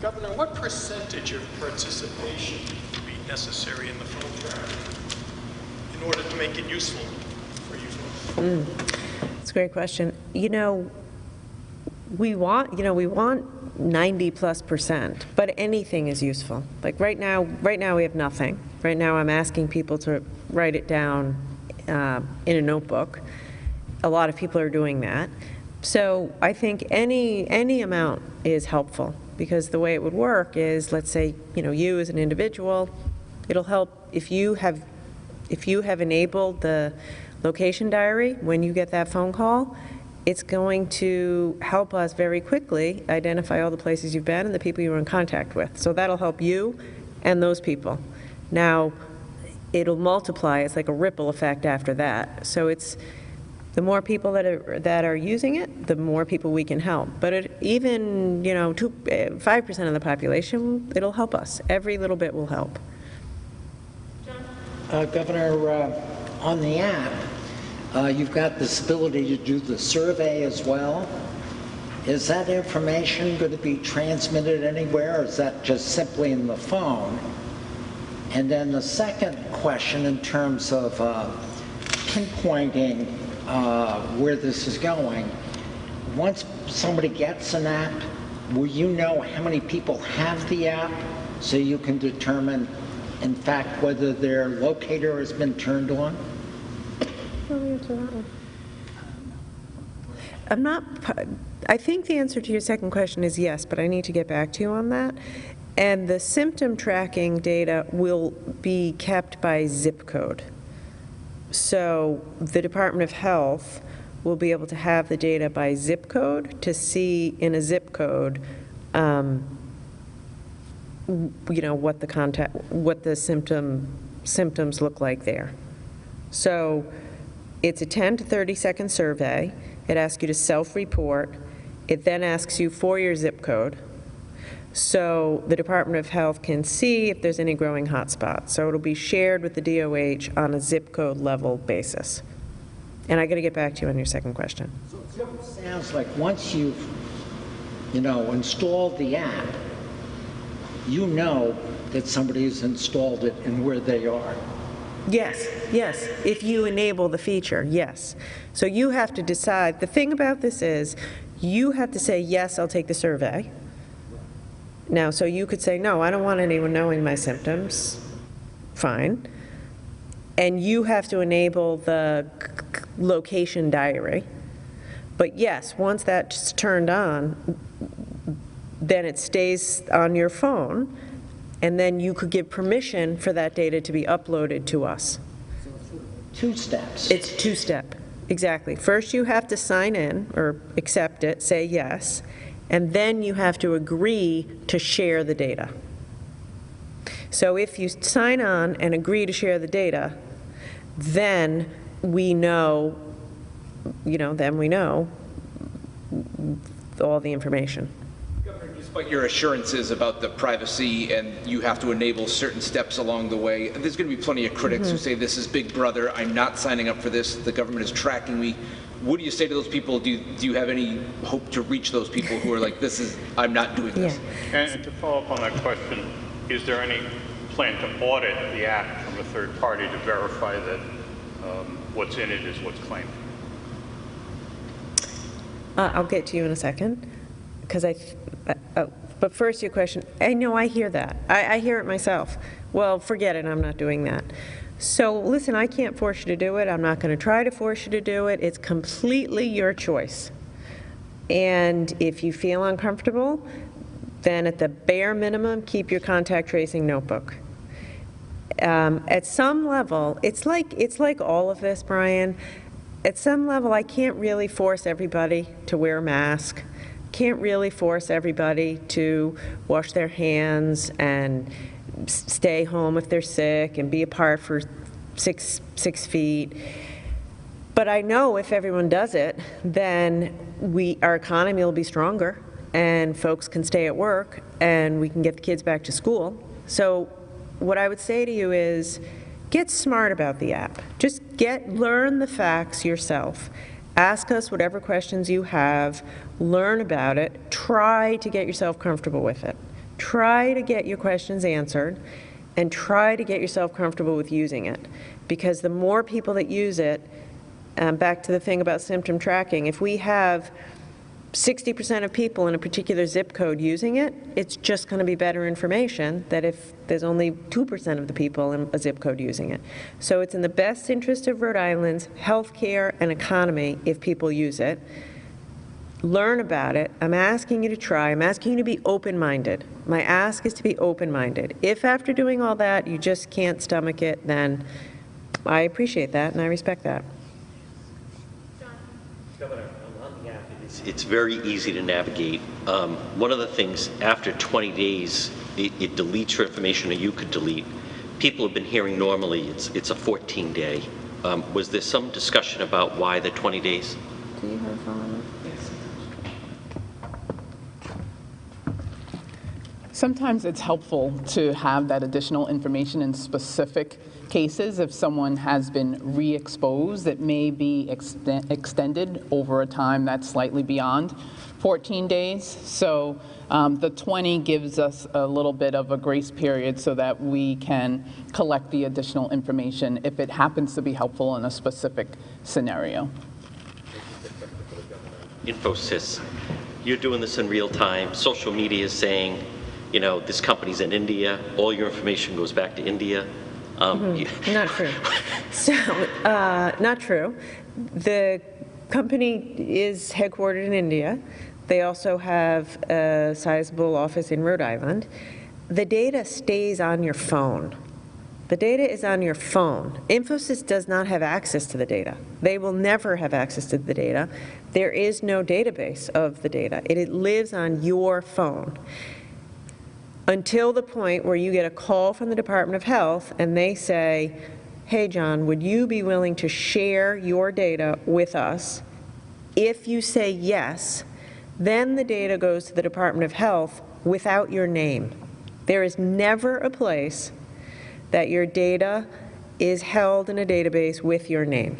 Governor, what percentage of participation would be necessary in the phone tracking in order to make it useful for you folks? That's a great question. You know, we want 90+%, but anything is useful. Like right now we have nothing. Right now I'm asking people to write it down in a notebook. A lot of people are doing that. So I think any amount is helpful, because the way it would work is, let's say, you as an individual, it'll help if you have enabled the location diary when you get that phone call. It's going to help us very quickly identify all the places you've been and the people you were in contact with. So that'll help you and those people. Now, it'll multiply. It's like a ripple effect after that. So it's the more people that are using it, the more people we can help. But even 5% of the population, it'll help us. Every little bit will help. Governor, on the app, you've got this ability to do the survey as well. Is that information going to be transmitted anywhere, or is that just simply in the phone? And then the second question, in terms of pinpointing where this is going, once somebody gets an app, will you know how many people have the app so you can determine, in fact, whether their locator has been turned on? I think the answer to your second question is yes, but I need to get back to you on that. And the symptom tracking data will be kept by zip code. So the Department of Health will be able to have the data by zip code to see in a zip code, what the symptoms look like there. So it's a 10 to 30-second survey. It asks you to self-report. It then asks you for your zip code. So the Department of Health can see if there's any growing hotspots. So it'll be shared with the DOH on a zip code level basis. And I got to get back to you on your second question. So it sounds like once you've, installed the app, you know that somebody's installed it and where they are. Yes, if you enable the feature, yes. So you have to decide. The thing about this is you have to say, yes, I'll take the survey. Now, so you could say, no, I don't want anyone knowing my symptoms. Fine. And you have to enable the location diary. But yes, once that's turned on, then it stays on your phone, and then you could give permission for that data to be uploaded to us. So it's 2 steps. It's 2-step, exactly. First you have to sign in or accept it, say yes, and then you have to agree to share the data. So if you sign on and agree to share the data, then we know, then we know all the information. Despite your assurances about the privacy and you have to enable certain steps along the way, there's going to be plenty of critics who say this is Big Brother, I'm not signing up for this, the government is tracking me. What do you say to those people? Do you have any hope to reach those people who are like, I'm not doing this? Yeah. And to follow up on that question, is there any plan to audit the app from a third party to verify that what's in it is what's claimed? I'll get to you in a second, because but first your question. I know, I hear that. I hear it myself. Well, forget it, I'm not doing that. So listen, I can't force you to do it. I'm not going to try to force you to do it. It's completely your choice. And if you feel uncomfortable, then at the bare minimum, keep your contact tracing notebook. At some level, it's like all of this, Brian. At some level, I can't really force everybody to wear a mask. Can't really force everybody to wash their hands and stay home if they're sick and be apart for six feet. But I know if everyone does it, then our economy will be stronger and folks can stay at work and we can get the kids back to school. So what I would say to you is get smart about the app. Just learn the facts yourself. Ask us whatever questions you have, learn about it, try to get yourself comfortable with it. Try to get your questions answered and try to get yourself comfortable with using it. Because the more people that use it, back to the thing about symptom tracking, if we have 60% of people in a particular zip code using it, it's just going to be better information than if there's only 2% of the people in a zip code using it. So it's in the best interest of Rhode Island's healthcare and economy if people use it. Learn about it. I'm asking you to try. I'm asking you to be open-minded. My ask is to be open-minded. If after doing all that you just can't stomach it, then I appreciate that and I respect that. Governor, on the app, it's very easy to navigate. One of the things, after 20 days, it deletes your information, or you could delete. People have been hearing normally it's a 14-day. Was there some discussion about why the 20 days? Do you have a follow-up? Yes. Sometimes it's helpful to have that additional information in specific cases. If someone has been re-exposed, it may be extended over a time that's slightly beyond 14 days. So the 20 gives us a little bit of a grace period so that we can collect the additional information if it happens to be helpful in a specific scenario. Infosys, you're doing this in real time. Social media is saying, you know, this company's in India, all your information goes back to India. Not true. So, not true. The company is headquartered in India. They also have a sizable office in Rhode Island. The data stays on your phone. The data is on your phone. Infosys does not have access to the data. They will never have access to the data. There is no database of the data. It lives on your phone. Until the point where you get a call from the Department of Health and they say, hey, John, would you be willing to share your data with us? If you say yes, then the data goes to the Department of Health without your name. There is never a place that your data is held in a database with your name.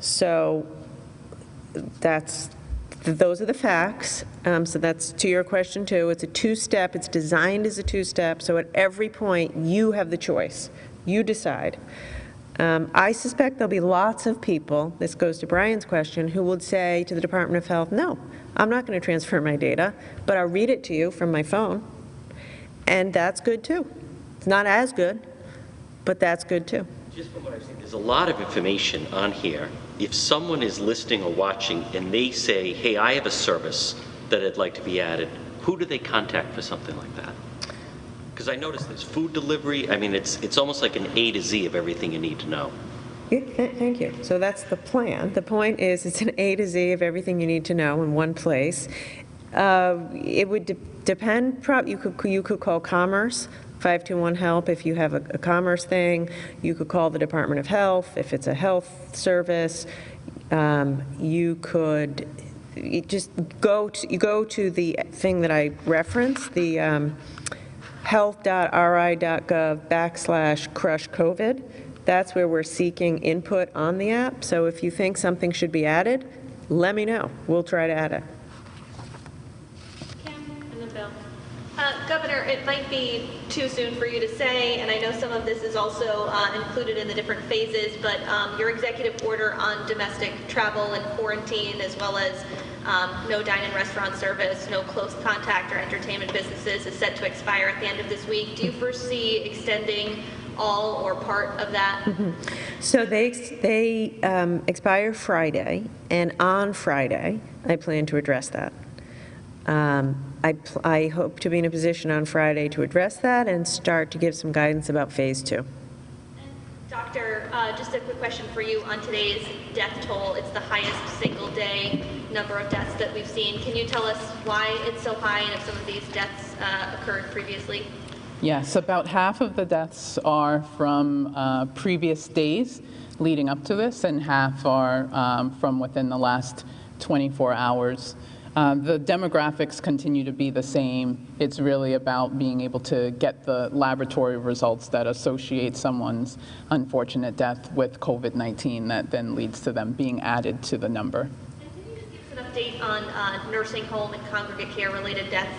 So those are the facts. So that's to your question too. It's a two-step. It's designed as a two-step. So at every point, you have the choice. You decide. I suspect there'll be lots of people, this goes to Brian's question, who would say to the Department of Health, no, I'm not going to transfer my data, but I'll read it to you from my phone. And that's good too. It's not as good, but that's good too. Just from what I've seen, there's a lot of information on here. If someone is listening or watching and they say, hey, I have a service that I'd like to be added, who do they contact for something like that? Because I noticed there's food delivery. I mean, it's almost like an A to Z of everything you need to know. Yeah, thank you. So that's the plan. The point is it's an A to Z of everything you need to know in one place. It would depend. You could call Commerce, 521-HELP if you have a commerce thing. You could call the Department of Health if it's a health service. You could just go to the thing that I referenced, the health.ri.gov/crush-COVID. That's where we're seeking input on the app. So if you think something should be added, let me know. We'll try to add it. Kim and then Bill. Governor, it might be too soon for you to say, and I know some of this is also included in the different phases, but your executive order on domestic travel and quarantine, as well as no dine-in restaurant service, no close contact or entertainment businesses, is set to expire at the end of this week. Do you foresee extending all or part of that? Mm-hmm. So they expire Friday, and on Friday, I plan to address that. I hope to be in a position on Friday to address that and start to give some guidance about phase 2. Doctor, just a quick question for you on today's death toll. It's the highest single day number of deaths that we've seen. Can you tell us why it's so high and if some of these deaths occurred previously? Yes, about half of the deaths are from previous days leading up to this, and half are from within the last 24 hours. The demographics continue to be the same. It's really about being able to get the laboratory results that associate someone's unfortunate death with COVID-19 that then leads to them being added to the number. And can you just give us an update on nursing home and congregate care related deaths?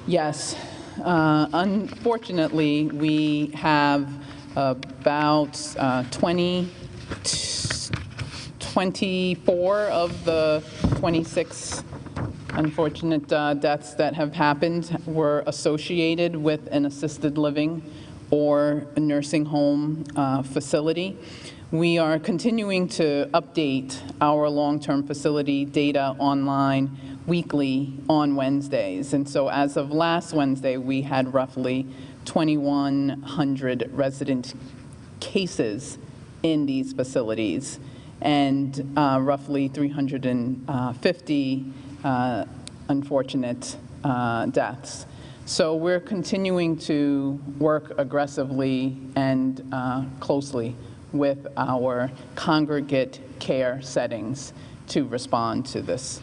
Yes. Unfortunately, we have about 24 of the 26 unfortunate deaths that have happened were associated with an assisted living or a nursing home facility. We are continuing to update our long-term facility data online weekly on Wednesdays. And so as of last Wednesday, we had roughly 2,100 resident cases in these facilities and roughly 350 unfortunate deaths. So we're continuing to work aggressively and closely with our congregate care settings to respond to this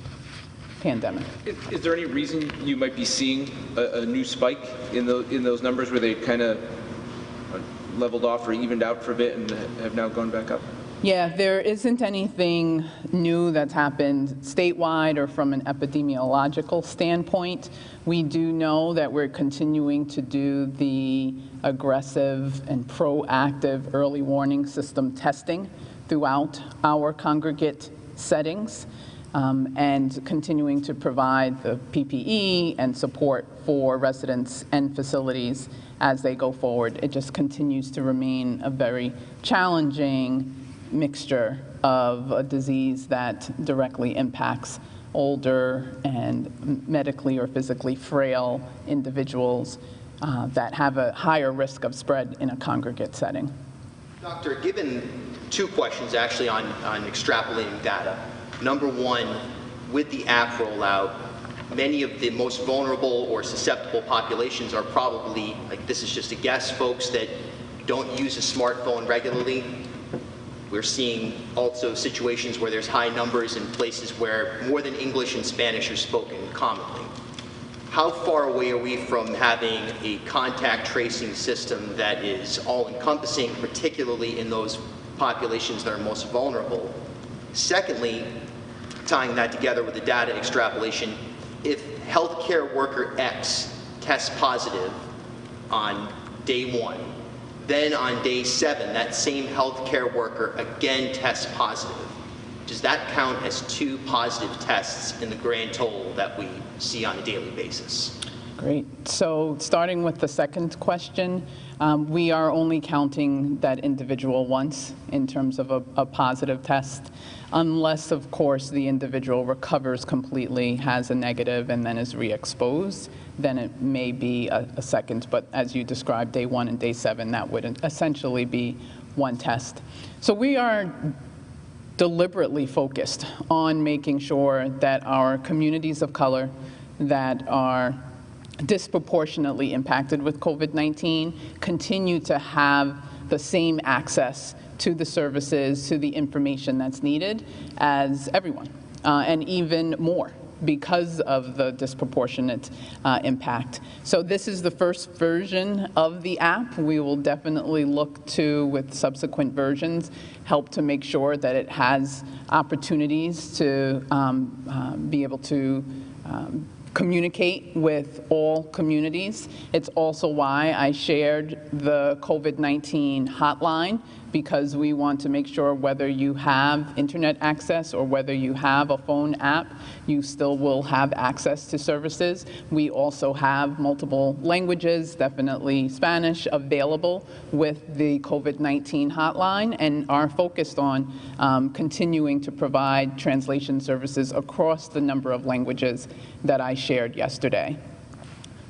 pandemic. Is there any reason you might be seeing a new spike in those numbers where they kind of leveled off or evened out for a bit and have now gone back up? Yeah, there isn't anything new that's happened statewide or from an epidemiological standpoint. We do know that we're continuing to do the aggressive and proactive early warning system testing throughout our congregate settings and continuing to provide the PPE and support for residents and facilities as they go forward. It just continues to remain a very challenging mixture of a disease that directly impacts older and medically or physically frail individuals that have a higher risk of spread in a congregate setting. Doctor, given two questions actually on extrapolating data. Number one, with the app rollout, many of the most vulnerable or susceptible populations are probably, like this is just a guess, folks that don't use a smartphone regularly. We're seeing also situations where there's high numbers in places where more than English and Spanish are spoken commonly. How far away are we from having a contact tracing system that is all-encompassing, particularly in those populations that are most vulnerable? Secondly, tying that together with the data extrapolation, if healthcare worker X tests positive on day 1, then on day 7, that same healthcare worker again tests positive. Does that count as 2 positive tests in the grand total that we see on a daily basis? Great. So starting with the second question, we are only counting that individual once in terms of a positive test, unless, of course, the individual recovers completely, has a negative, and then is re-exposed. Then it may be a second, but as you described, day 1 and day 7, that would essentially be 1 test. So we are deliberately focused on making sure that our communities of color that are disproportionately impacted with COVID-19 continue to have the same access to the services, to the information that's needed as everyone, and even more because of the disproportionate impact. So this is the first version of the app. We will definitely look to, with subsequent versions, help to make sure that it has opportunities to be able to communicate with all communities. It's also why I shared the COVID-19 hotline, because we want to make sure whether you have internet access or whether you have a phone app, you still will have access to services. We also have multiple languages, definitely Spanish, available with the COVID-19 hotline, and are focused on continuing to provide translation services across the number of languages that I shared yesterday.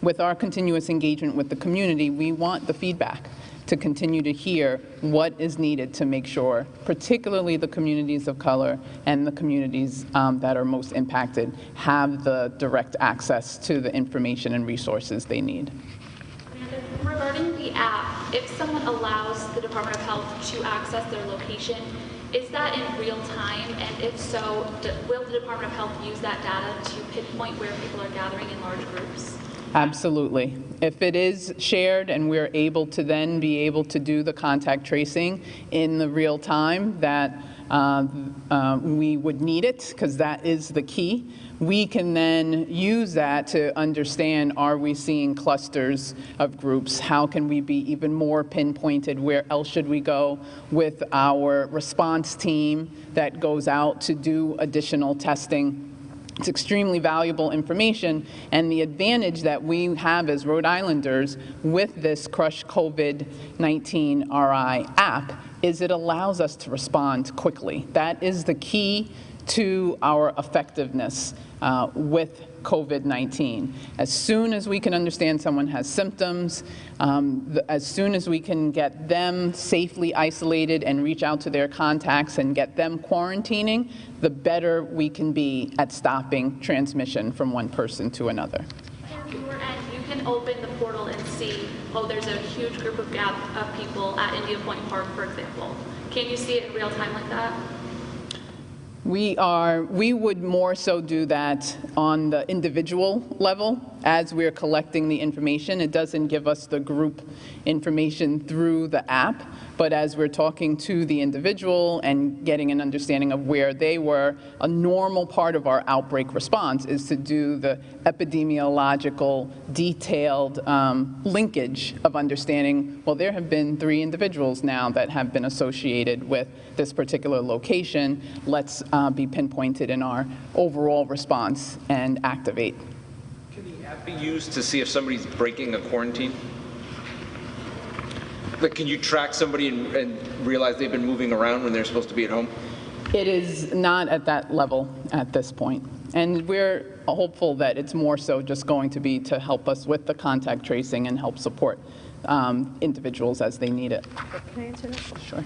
With our continuous engagement with the community, we want the feedback to continue to hear what is needed to make sure, particularly the communities of color and the communities that are most impacted, have the direct access to the information and resources they need. Regarding the app, if someone allows the Department of Health to access their location, is that in real time? And if so, will the Department of Health use that data to pinpoint where people are gathering in large groups? Absolutely. If it is shared and we're able to then be able to do the contact tracing in the real time that we would need it, because that is the key. We can then use that to understand, are we seeing clusters of groups? How can we be even more pinpointed? Where else should we go with our response team that goes out to do additional testing? It's extremely valuable information, and the advantage that we have as Rhode Islanders with this Crush COVID-19 RI app is it allows us to respond quickly. That is the key to our effectiveness with COVID-19. As soon as we can understand someone has symptoms, as soon as we can get them safely isolated and reach out to their contacts and get them quarantining, the better we can be at stopping transmission from one person to another. And you can open the portal and see, oh, there's a huge group of people at India Point Park, for example. Can you see it in real time like that? We would more so do that on the individual level as we're collecting the information. It doesn't give us the group information through the app, but as we're talking to the individual and getting an understanding of where they were, a normal part of our outbreak response is to do the epidemiological detailed linkage of understanding, well, there have been 3 individuals now that have been associated with this particular location. Let's be pinpointed in our overall response and activate. Can the app be used to see if somebody's breaking a quarantine? Like, can you track somebody and realize they've been moving around when they're supposed to be at home? It is not at that level at this point. And we're hopeful that it's more so just going to be to help us with the contact tracing and help support individuals as they need it. Can I answer that? Sure.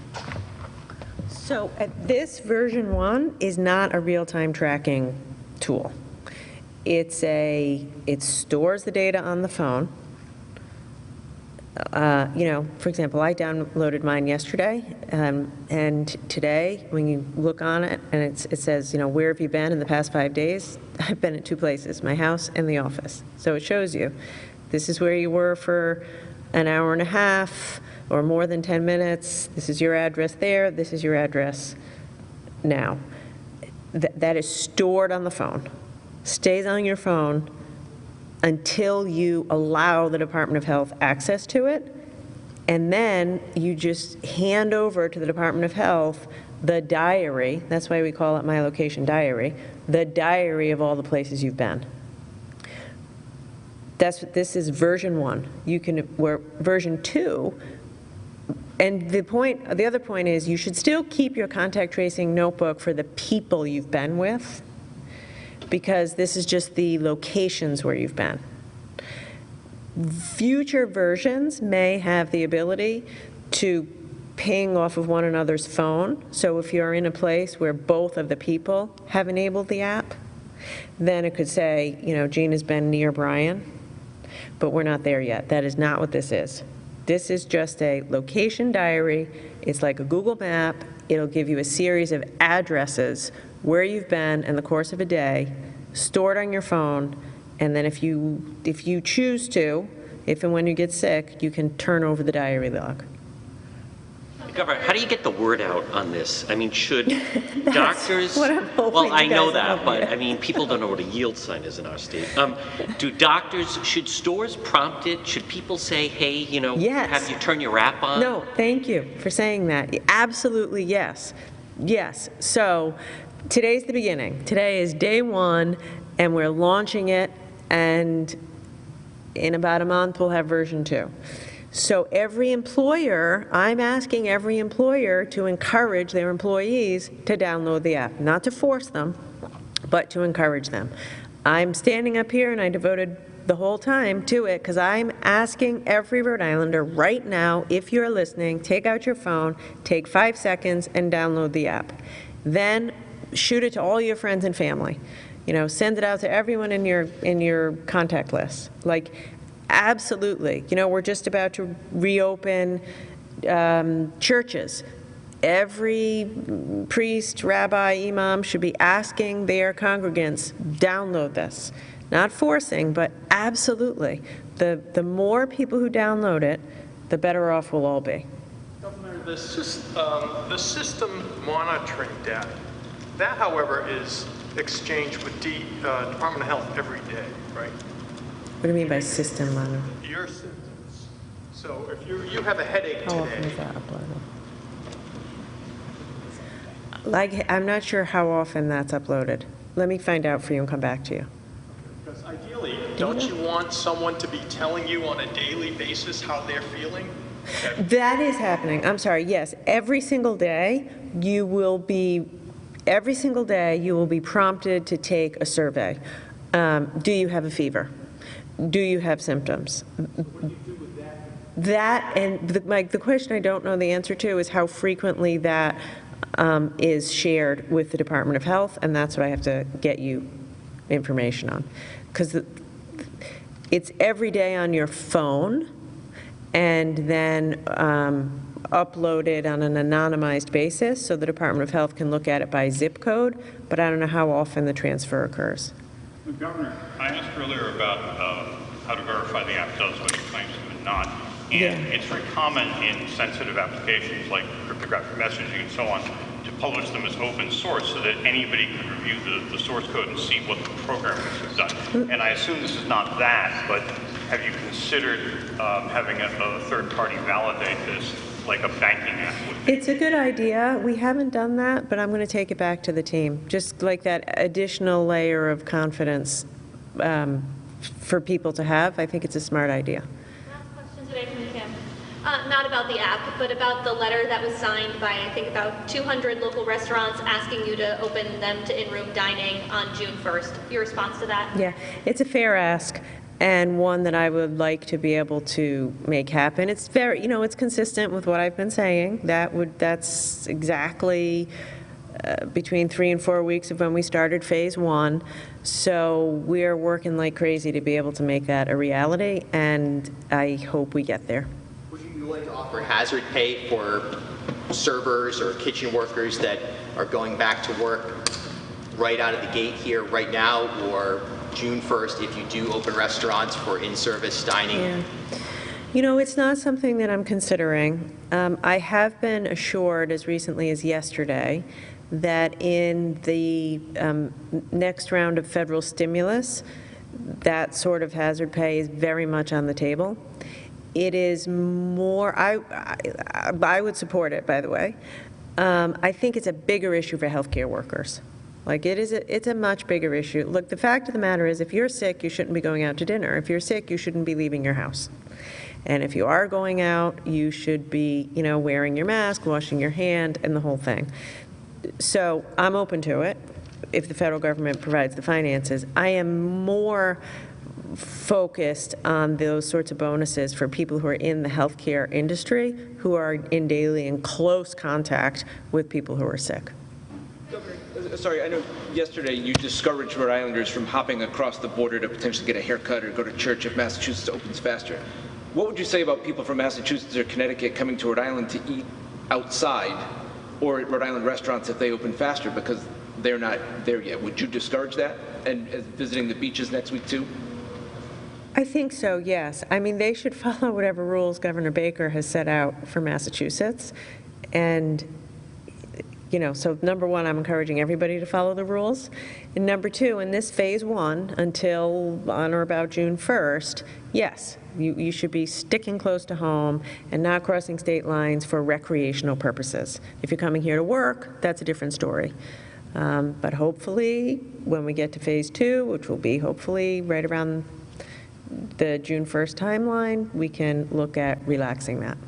So this version 1 is not a real-time tracking tool. It stores the data on the phone. For example, I downloaded mine yesterday, and today, when you look on it, and it says, where have you been in the past 5 days? I've been at 2 places, my house and the office. So it shows you, this is where you were for an hour and a half, or more than 10 minutes. This is your address there, this is your address now. That is stored on the phone, stays on your phone until you allow the Department of Health access to it, and then you just hand over to the Department of Health the diary, that's why we call it My Location Diary, the diary of all the places you've been. That's what this is, version 1. Version 2, and the other point is you should still keep your contact tracing notebook for the people you've been with, because this is just the locations where you've been. Future versions may have the ability to ping off of one another's phone. So if you're in a place where both of the people have enabled the app, then it could say, Gina's been near Brian, but we're not there yet. That is not what this is. This is just a location diary. It's like a Google map. It'll give you a series of addresses where you've been in the course of a day, stored on your phone, and then if you choose to, if and when you get sick, you can turn over the diary log. Governor, how do you get the word out on this? I mean, should doctors, what I'm hoping well, I know you guys that, but you. I mean, people don't know what a yield sign is in our state. Should stores prompt it? Should people say, hey, Yes. have you turn your app on? No, thank you for saying that. Absolutely, yes. Yes, so today's the beginning. Today is day 1, and we're launching it, and in about a month, we'll have version 2. So every employer, I'm asking every employer to encourage their employees to download the app, not to force them, but to encourage them. I'm standing up here, and I devoted the whole time to it because I'm asking every Rhode Islander right now, if you're listening, take out your phone, take 5 seconds, and download the app. Then shoot it to all your friends and family. Send it out to everyone in your contact list. Like, absolutely. We're just about to reopen churches. Every priest, rabbi, imam should be asking their congregants, download this. Not forcing, but absolutely. The more people who download it, the better off we'll all be. Governor, the system monitoring data, that, however, is exchanged with the Department of Health every day, right? What do you mean by system monitoring? Your symptoms. So if you have a headache How often is today, that uploaded? Like, I'm not sure how often that's uploaded. Let me find out for you and come back to you. because ideally, don't you want someone to be telling you on a daily basis how they're feeling? That is happening. I'm sorry, yes. Every single day, you will be prompted to take a survey. Do you have a fever? Do you have symptoms? That, and the question I don't know the answer to is how frequently that is shared with the Department of Health, and that's what I have to get you information on. Because it's every day on your phone, and then uploaded on an anonymized basis, so the Department of Health can look at it by zip code, but I don't know how often the transfer occurs. Governor, I asked earlier about how to verify the app does what it claims to and not. And it's very common in sensitive applications like cryptographic messaging and so on to publish them as open source so that anybody could review the source code and see what the programmers have done. And I assume this is not that, but have you considered having a third party validate this like a banking app would be? It's a good idea. We haven't done that, but I'm going to take it back to the team. Just like that additional layer of confidence for people to have. I think it's a smart idea. Last question today from Kim. Not about the app, but about the letter that was signed by, I think, about 200 local restaurants asking you to open them to in-room dining on June 1st. Your response to that? Yeah, it's a fair ask, and one that I would like to be able to make happen. It's very, it's consistent with what I've been saying. That's exactly between 3 and 4 weeks of when we started phase 1. So we're working like crazy to be able to make that a reality, and I hope we get there. Would you be willing to offer hazard pay for servers or kitchen workers that are going back to work right out of the gate here right now, or June 1st if you do open restaurants for in-service dining? Yeah. It's not something that I'm considering. I have been assured as recently as yesterday that in the next round of federal stimulus, that sort of hazard pay is very much on the table. It is more, I would support it, by the way. I think it's a bigger issue for healthcare workers. Like, it's a much bigger issue. Look, the fact of the matter is, if you're sick, you shouldn't be going out to dinner. If you're sick, you shouldn't be leaving your house. And if you are going out, you should be, wearing your mask, washing your hand, and the whole thing. So I'm open to it if the federal government provides the finances. I am more focused on those sorts of bonuses for people who are in the healthcare industry, who are in daily and close contact with people who are sick. Sorry, I know yesterday you discouraged Rhode Islanders from hopping across the border to potentially get a haircut or go to church if Massachusetts opens faster. What would you say about people from Massachusetts or Connecticut coming to Rhode Island to eat outside or at Rhode Island restaurants if they open faster because they're not there yet? Would you discourage that? And visiting the beaches next week too? I think so, yes. I mean, they should follow whatever rules Governor Baker has set out for Massachusetts. And so number one, I'm encouraging everybody to follow the rules. And number two, in this phase 1, until on or about June 1st, yes, you should be sticking close to home and not crossing state lines for recreational purposes. If you're coming here to work, that's a different story. But hopefully, when we get to phase 2, which will be hopefully right around the June 1st timeline, we can look at relaxing that.